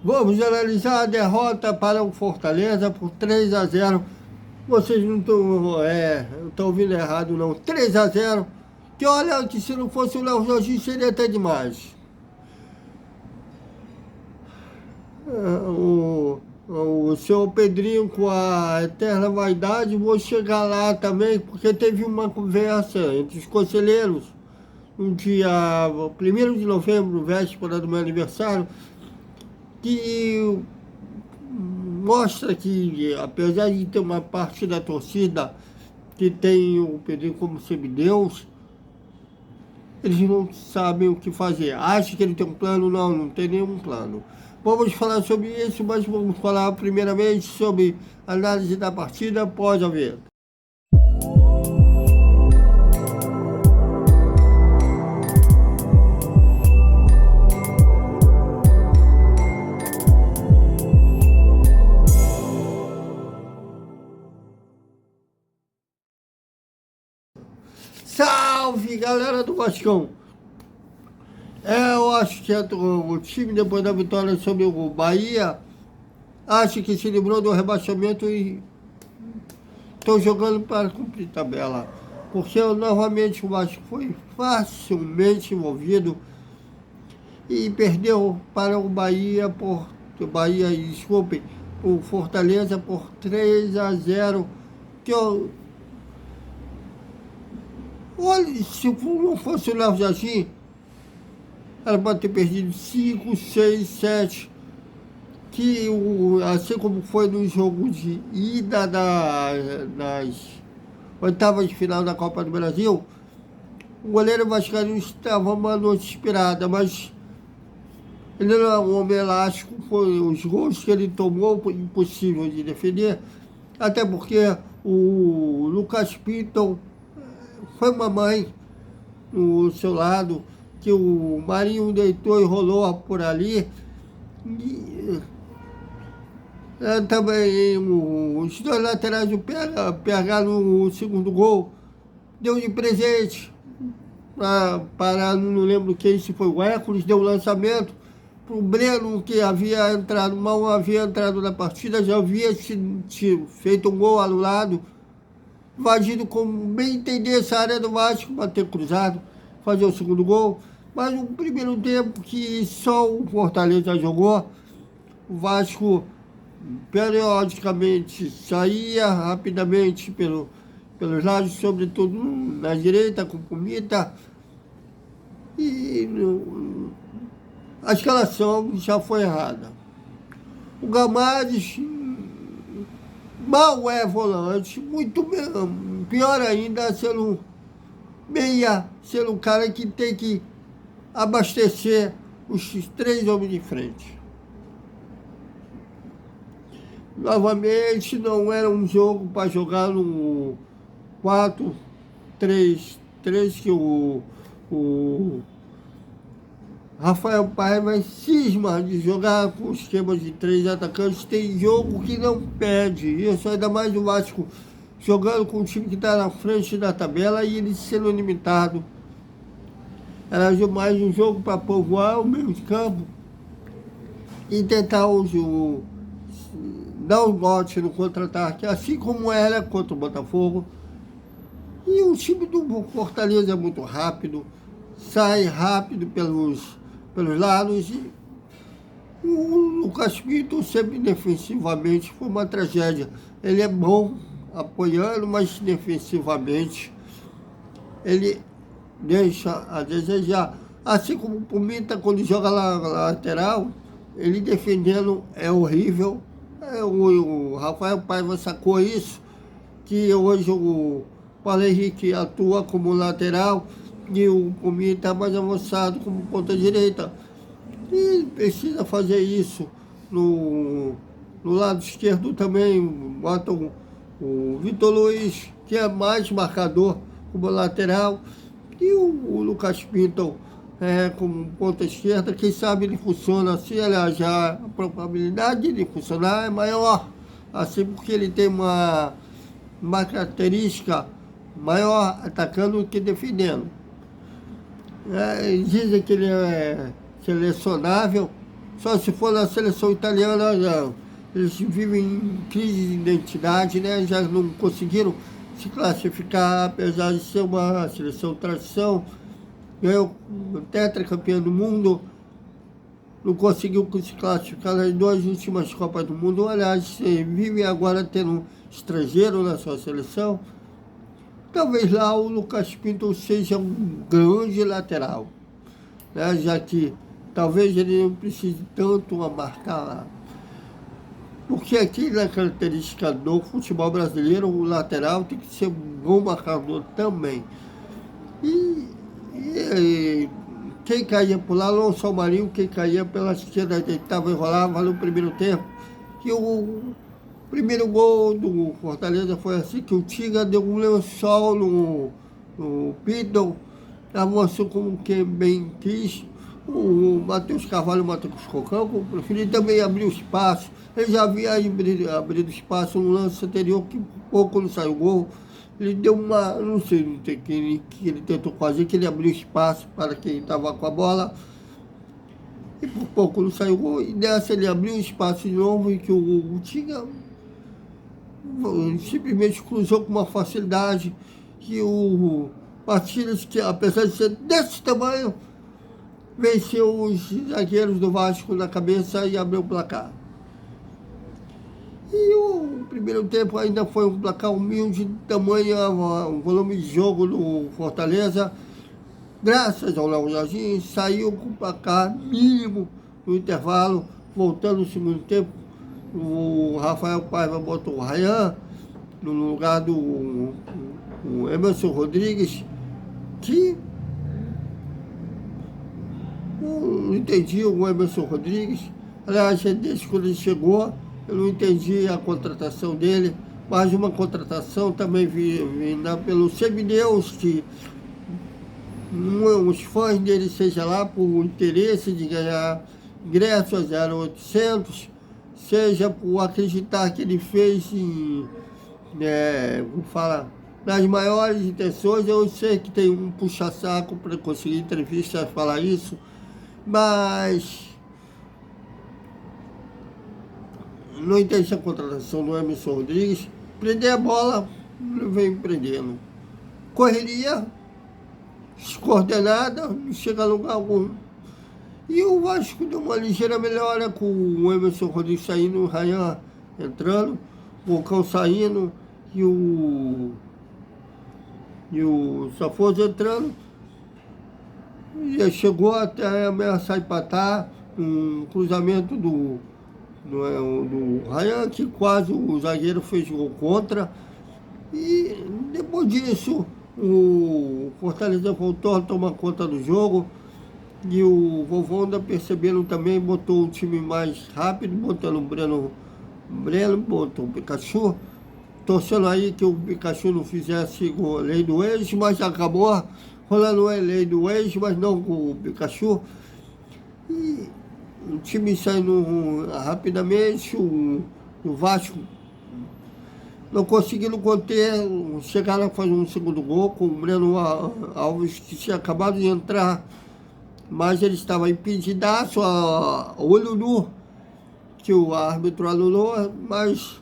Vamos analisar a derrota para o Fortaleza por 3-0. Vocês não estão ouvindo errado, não. 3-0. Que olha, que se não fosse o Léo Jorginho seria até demais. O senhor Pedrinho, com a eterna vaidade, vou chegar lá também, porque teve uma conversa entre os conselheiros no dia 1º de novembro, véspera do meu aniversário, que mostra que, apesar de ter uma parte da torcida que tem o Pedrinho como semideus, eles não sabem o que fazer. Acham que ele tem um plano? Não, não tem nenhum plano. Vamos falar sobre isso, mas vamos falar primeiramente sobre a análise da partida após a vinheta. Salve, galera do Vascão! Eu acho que o time, depois da vitória sobre o Bahia, acho que se livrou do rebaixamento e estão jogando para cumprir tabela. Porque novamente o Vasco foi facilmente envolvido e perdeu para o Bahia, desculpem, o Fortaleza por 3-0. Que olha, se não fosse o Léo Jardim, era para ter perdido 5, 6, 7, que assim como foi no jogo de ida das oitavas de final da Copa do Brasil, o goleiro vascaíno estava uma noite inspirada, mas ele não é um homem elástico, foi os gols que ele tomou, foi impossível de defender, até porque o Lucas Pinto foi uma mãe no seu lado, que o Marinho deitou e rolou por ali. E, também os dois laterais do PH no segundo gol deu de presente para não lembro quem, se foi o Hércules, deu o lançamento para o Breno, que havia entrado na partida, já havia feito um gol anulado, invadido com bem entender essa área do Vasco, bater cruzado, fazer o segundo gol. Mas no primeiro tempo que só o Fortaleza jogou, o Vasco periodicamente saía rapidamente pelos lados, sobretudo na direita, com Pumita, e a escalação já foi errada. O Gamares mal é volante, muito pior ainda, sendo meia, sendo um cara que tem que abastecer os 3 homens de frente. Novamente, não era um jogo para jogar no 4-3-3, que o Rafael Paiva cisma de jogar com esquemas de 3 atacantes. Tem jogo que não pede isso, ainda mais o Vasco jogando com um time que está na frente da tabela e ele sendo limitado. Era mais um jogo para povoar o meio de campo e tentar dar um bote no contra-ataque, assim como era contra o Botafogo. E o time do Fortaleza é muito rápido, sai rápido pelos lados. E o Lucas Pinto, sempre defensivamente, foi uma tragédia. Ele é bom apoiando, mas defensivamente ele deixa a desejar. Assim como o Pumita, quando joga lá na lateral, ele defendendo é horrível. O Rafael Paiva sacou isso, que hoje o Paulo Henrique atua como lateral e o Pumita está mais avançado como ponta direita. E precisa fazer isso no lado esquerdo também. Bota o Vitor Luiz, que é mais marcador como lateral, e o Lucas Pinto como ponta esquerda. Quem sabe ele funciona assim, aliás, já a probabilidade de funcionar é maior, assim, porque ele tem uma característica maior atacando do que defendendo. Dizem que ele é selecionável, Só se for na seleção italiana, eles vivem em crise de identidade, né? Já não conseguiram se classificar, apesar de ser uma seleção tradição, ganhou tetracampeão do mundo, não conseguiu se classificar nas 2 últimas Copas do Mundo. Aliás, vive agora tendo um estrangeiro na sua seleção. Talvez lá o Lucas Pinto seja um grande lateral, né? Já que talvez ele não precise tanto marcar lá. Porque aqui na característica do futebol brasileiro, o lateral tem que ser um bom marcador também. E quem caía por lá, não só o Marinho, quem caía pela esquerda, deitava e rolava no primeiro tempo. E o primeiro gol do Fortaleza foi assim, que o Tinga deu um lençol no Pinto, avançou como quem bem quis. O Matheus Carvalho, o Matheus Cocão, como preferido, também abriu espaço. Ele já havia abrido espaço no lance anterior, que pouco não saiu gol. Ele deu uma, não sei o que ele tentou fazer, que ele abriu espaço para quem estava com a bola. E por pouco não saiu gol. E dessa ele abriu espaço de novo, e que o Tinga simplesmente cruzou com uma facilidade. Que o Pastilhas, que apesar de ser desse tamanho, venceu os zagueiros do Vasco na cabeça e abriu o placar. E o primeiro tempo ainda foi um placar humilde, de tamanho, um volume de jogo do Fortaleza. Graças ao Léo Jardim, saiu com o placar mínimo no intervalo, voltando no segundo tempo. O Rafael Paiva botou o Ryan no lugar do o Emerson Rodrigues, que não entendi o Emerson Rodrigues. Aliás, desde quando ele chegou, eu não entendi a contratação dele. Mais uma contratação também vinda pelo Semineus, que os fãs dele, seja lá por interesse de ganhar ingressos a 0,800, seja por acreditar que ele fez em, como fala, nas maiores intenções. Eu sei que tem um puxa-saco para conseguir entrevista falar isso, mas não entendi a contratação do Emerson Rodrigues. Prender a bola, não vem prendendo. Correria descoordenada, não chega a lugar algum. E o Vasco deu uma ligeira melhora com o Emerson Rodrigues saindo, o Ryan entrando, o Bocão saindo e o Safoso entrando. E chegou até ameaçar empatar, um cruzamento do Ryan, que quase o zagueiro fez gol contra. E depois disso, o Fortaleza voltou a tomar conta do jogo. E o Vovonda, percebendo também, botou o time mais rápido, botando o Breno, botou o Pikachu, torcendo aí que o Pikachu não fizesse a lei do ex, mas acabou rolando a lei do ex, mas não com o Pikachu. E o time saindo rapidamente, o Vasco não conseguindo conter, chegaram a fazer um segundo gol com o Breno Alves, que tinha acabado de entrar, mas ele estava impedidaço, a olho nu, que o árbitro anulou. Mas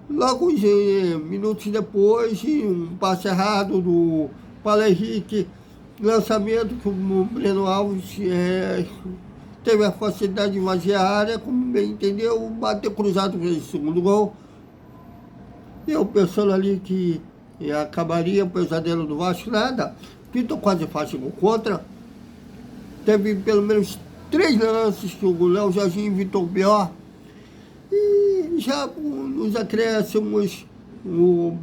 logo minutos depois, um passe errado do Paulo Henrique, lançamento que o Breno Alves teve a facilidade de invadir a área, como bem entendeu, bateu cruzado para o segundo gol. E eu pensando ali que acabaria o pesadelo do Vasco, nada. Pinto quase faz gol contra. Teve pelo menos 3 lances que o Léo Jardim evitou o pior. E já nos acréscimos, o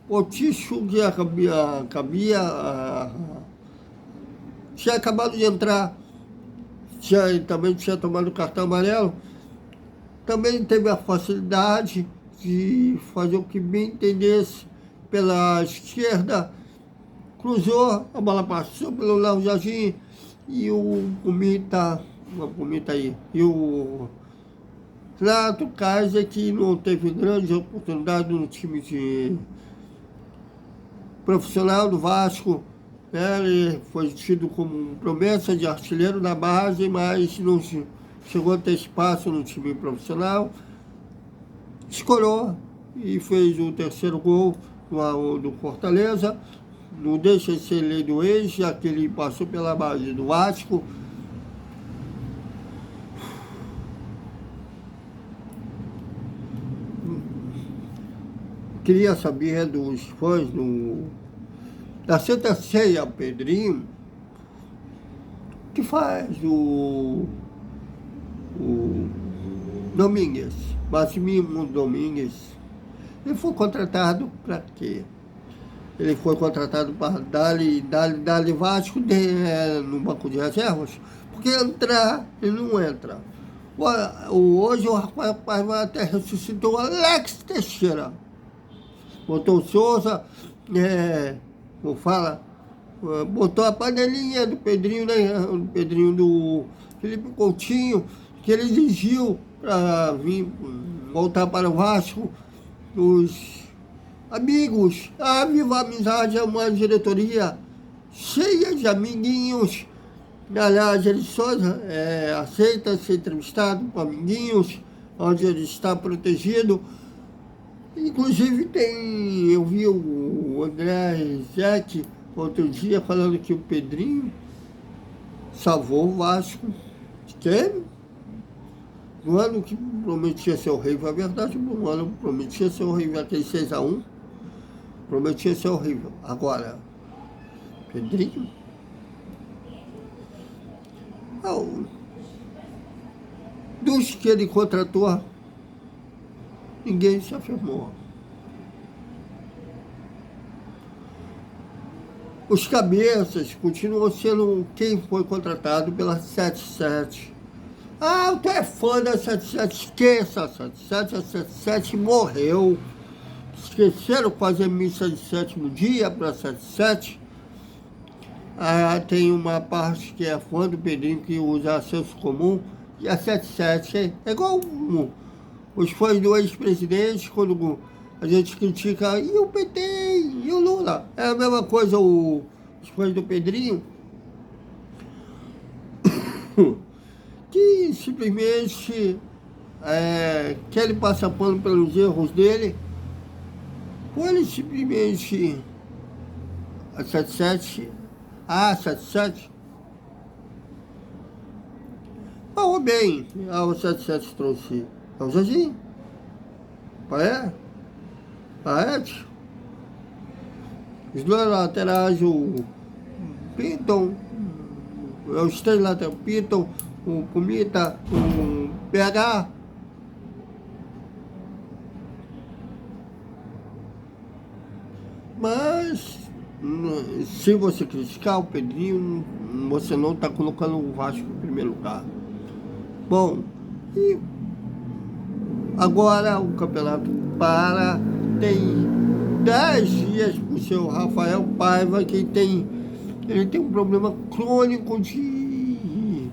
Poticho, que tinha acabado de entrar, também tinha tomado o cartão amarelo, também teve a facilidade de fazer o que bem entendesse pela esquerda, cruzou, a bola passou pelo Léo Jardim, e o Pumita aí, e o Renato Kaiser, que não teve grande oportunidade no time de profissional do Vasco, né? Ele foi tido como promessa de artilheiro da base, mas chegou a ter espaço no time profissional, escorou e fez o terceiro gol do Fortaleza. Não deixa de ser lei do ex, já que ele passou pela base do Vasco. Queria saber dos fãs da Santa Ceia, Pedrinho, que faz o Domingues, Massimiliano Domingues. Ele foi contratado para quê? Ele foi contratado para dar Vasco no banco de reservas, porque entrar, ele não entra. Hoje o Rafael Paiva até ressuscitou o Alex Teixeira. Botou o Souza, botou a panelinha do Pedrinho, né? O Pedrinho do Felipe Coutinho, que ele exigiu para vir voltar para o Vasco. Os amigos, a Viva Amizade é uma diretoria cheia de amiguinhos. Aliás, ele só aceita ser entrevistado com amiguinhos, onde ele está protegido. Inclusive eu vi o André Zec outro dia falando que o Pedrinho salvou o Vasco. Que no ano que prometia ser horrível, é verdade, no ano prometia ser horrível, aquele 6-1, prometia ser horrível. Agora, Pedrinho, dos que ele contratou, ninguém se afirmou. Os cabeças continuam sendo quem foi contratado pela 77. Tu é fã da 77, esqueça a 77, a 77 morreu. Esqueceram fazer missa de sétimo dia para 77. Tem uma parte que é fã do Pedrinho que usa senso comum, e a 77 é igual os fãs do ex-presidente, quando a gente critica, e o PT, e o Lula. É a mesma coisa os fãs do Pedrinho, que simplesmente querem passar pano pelos erros dele, ou ele simplesmente, a 77, falou bem, o 77 trouxe o Jorginho, Paete, os dois laterais, o Pinton, os três laterais, o Pinton, o Pumita, o PH. Mas, se você criticar o Pedrinho, você não está colocando o Vasco em primeiro lugar. Bom, e agora o campeonato tem 10 dias para o seu Rafael Paiva, que ele tem um problema crônico de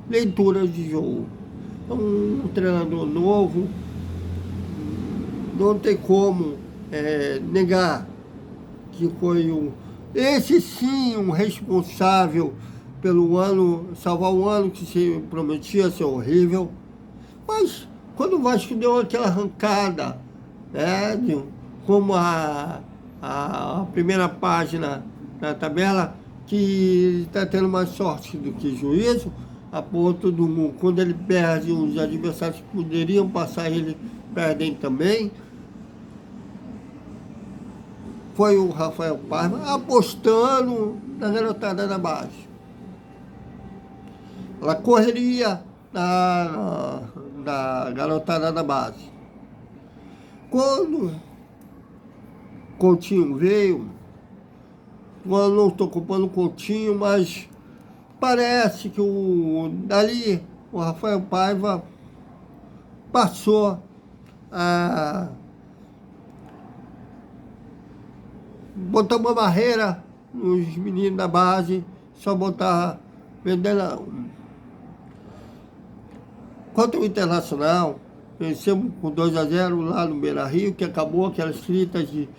leitura de jogo. É um treinador novo, não tem como negar que foi esse sim um responsável pelo salvar o ano que se prometia ser horrível. Mas quando o Vasco deu aquela arrancada, como a primeira página da tabela, que está tendo mais sorte do que juízo, a ponto quando ele perde, os adversários que poderiam passar ele perdem também. Foi o Rafael Paiva apostando na garotada da base. Ela correria da garotada da base. Quando Coutinho veio, eu não estou culpando o Coutinho, mas parece que dali o Rafael Paiva passou a botar uma barreira nos meninos da base, só botar Vendelão. Quanto ao Internacional, vencemos por 2-0 lá no Beira-Rio, que acabou aquelas escritas de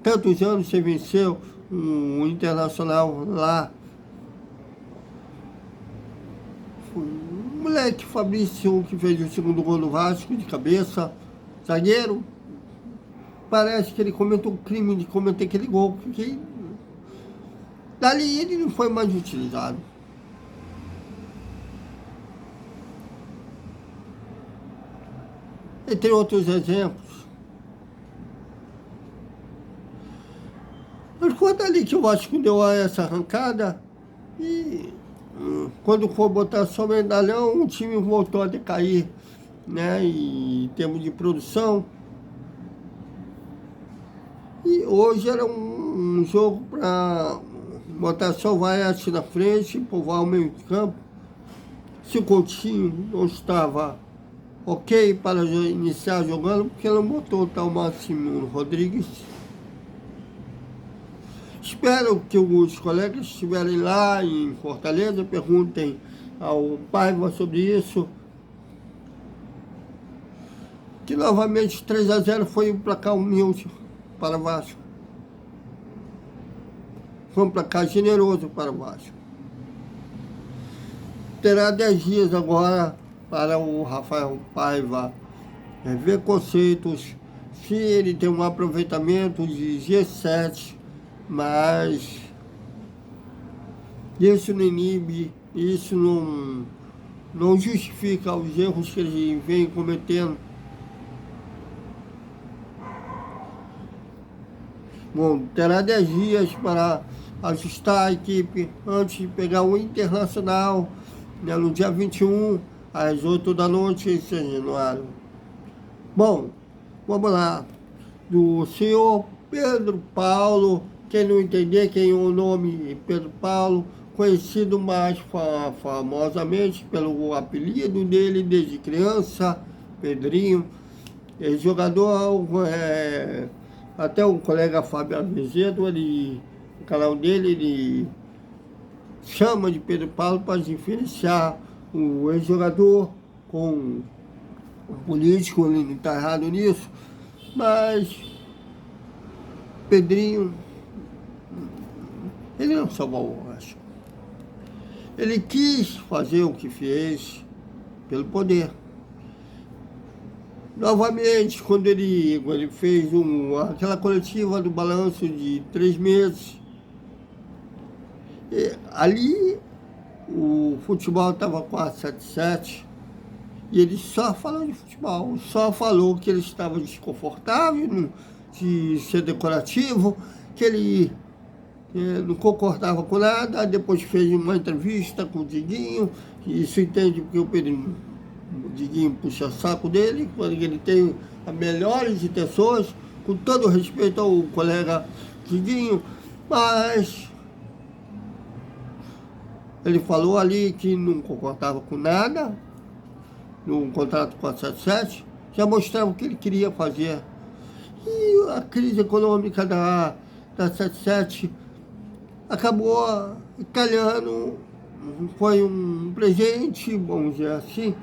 tantos anos você venceu o Internacional lá. moleque Fabrício, que fez o segundo gol do Vasco, de cabeça, zagueiro, parece que ele cometeu o crime de cometer aquele gol, porque dali ele não foi mais utilizado. Entre outros exemplos. Mas foi dali que o Vasco deu essa arrancada e quando for botar só medalhão, o time voltou a decair, né, em termos de produção. E hoje era um jogo para botar só o Vaiate na frente, povoar o meio de campo. Se o Coutinho não estava ok para iniciar jogando, porque não botou o tal Máximo Rodrigues. Espero que os colegas estiverem lá em Fortaleza, perguntem ao Paiva sobre isso. Que novamente 3-0 foi um placar humilde para o Vasco. Foi um placar generoso para o Vasco. Terá 10 dias agora para o Rafael Paiva ver conceitos, se ele tem um aproveitamento de G7, mas isso não inibe, isso não justifica os erros que ele vem cometendo. Bom, terá 10 dias para ajustar a equipe antes de pegar o Internacional, né, no dia 21, às 8 da noite, em São Januário. Bom, vamos lá. Do senhor Pedro Paulo, quem não entender quem é o nome Pedro Paulo, conhecido mais famosamente pelo apelido dele desde criança, Pedrinho, jogador, até o colega Fábio Azevedo, no canal dele, ele chama de Pedro Paulo para diferenciar o ex-jogador com o político, ele não está errado nisso, mas Pedrinho, ele não salvou o Vasco. Ele quis fazer o que fez pelo poder. Novamente, quando ele fez aquela coletiva do balanço de 3 meses, ali o futebol estava 4-7-7 e ele só falou de futebol, só falou que ele estava desconfortável de ser decorativo, que ele não concordava com nada. Depois fez uma entrevista com o Diguinho, e isso entende porque o Diguinho puxa saco dele, quando ele tem as melhores intenções, com todo respeito ao colega Diguinho, mas ele falou ali que não concordava com nada no contrato 477, já mostrava o que ele queria fazer. E a crise econômica da 77 acabou calhando, foi um presente, vamos dizer assim,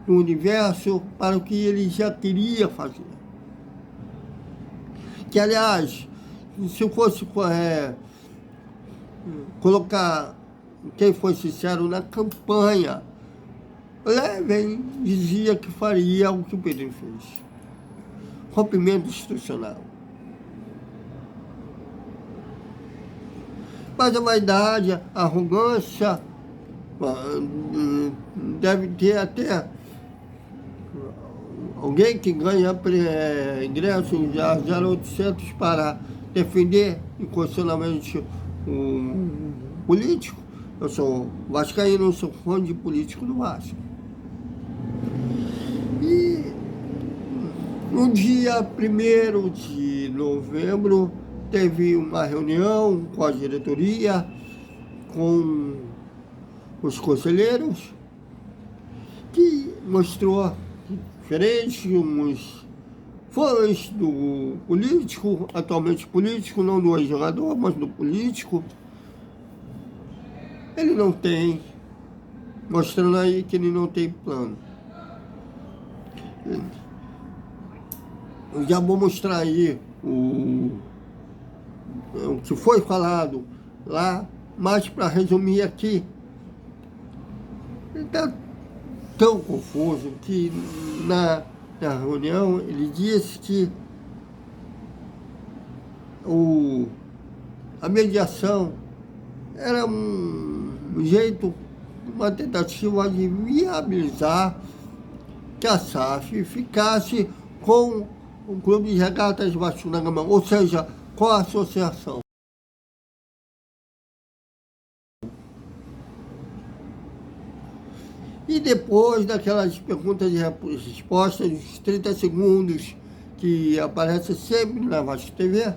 do universo para o que ele já queria fazer. Que, aliás, se eu fosse colocar quem foi sincero na campanha, Levin dizia que faria o que o Pedro fez. Rompimento institucional. Mas a vaidade, a arrogância, deve ter até alguém que ganha ingresso em 0800 para defender incondicionalmente um político. Eu sou vascaíno, não sou fã de político do Vasco. E no dia 1º de novembro, teve uma reunião com a diretoria, com os conselheiros, que mostrou diferente uns fãs do político, atualmente político, não do ex-jogador, mas do político. Ele não tem, mostrando aí que ele não tem plano. Eu já vou mostrar aí o que foi falado lá, mas para resumir aqui, ele está tão confuso que na reunião ele disse que a mediação era um jeito, uma tentativa de viabilizar que a SAF ficasse com o Clube de Regatas Vasco da Gama, ou seja, com a associação. E depois daquelas perguntas e respostas, os 30 segundos que aparecem sempre na Vasco TV,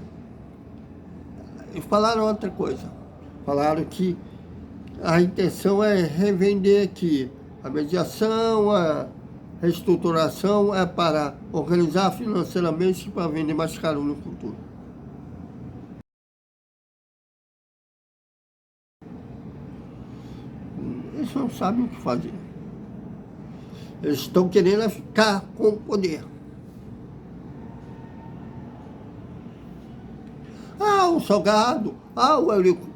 eles falaram outra coisa. Falaram que a intenção é revender que a mediação, a reestruturação é para organizar financeiramente para vender mais caro no futuro. Eles não sabem o que fazer. Eles estão querendo ficar com o poder. O Salgado, o Eurico.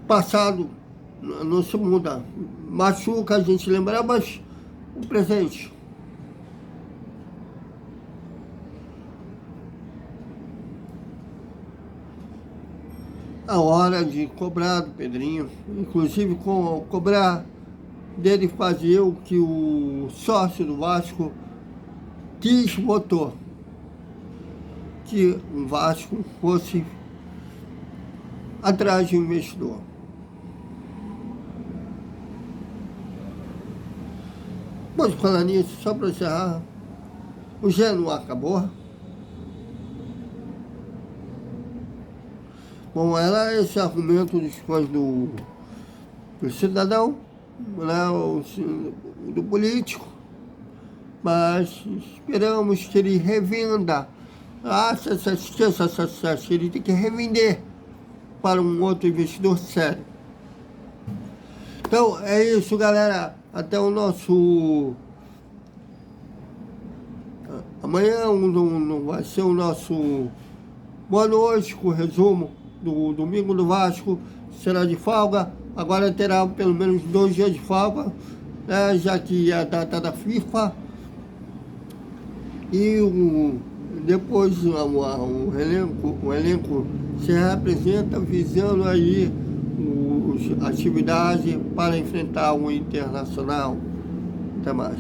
Passado não se muda. Machuca a gente lembrar, mas o presente. A hora de cobrar do Pedrinho, inclusive cobrar dele fazer o que o sócio do Vasco quis, votou. Que o Vasco fosse atrás de um investidor. Mas falando nisso, só para encerrar, o Genoa acabou. Bom, era esse argumento dos fãs do cidadão, né, do político, mas esperamos que ele revenda. Ele tem que revender para um outro investidor sério. Então é isso, galera. Até o nosso... Amanhã não vai ser o nosso Boa Noite, com o resumo do Domingo do Vasco. Será de folga. Agora terá pelo menos 2 dias de folga, né, já que é a data da FIFA. E depois o elenco se representa visando aí atividade para enfrentar o Internacional. Até mais.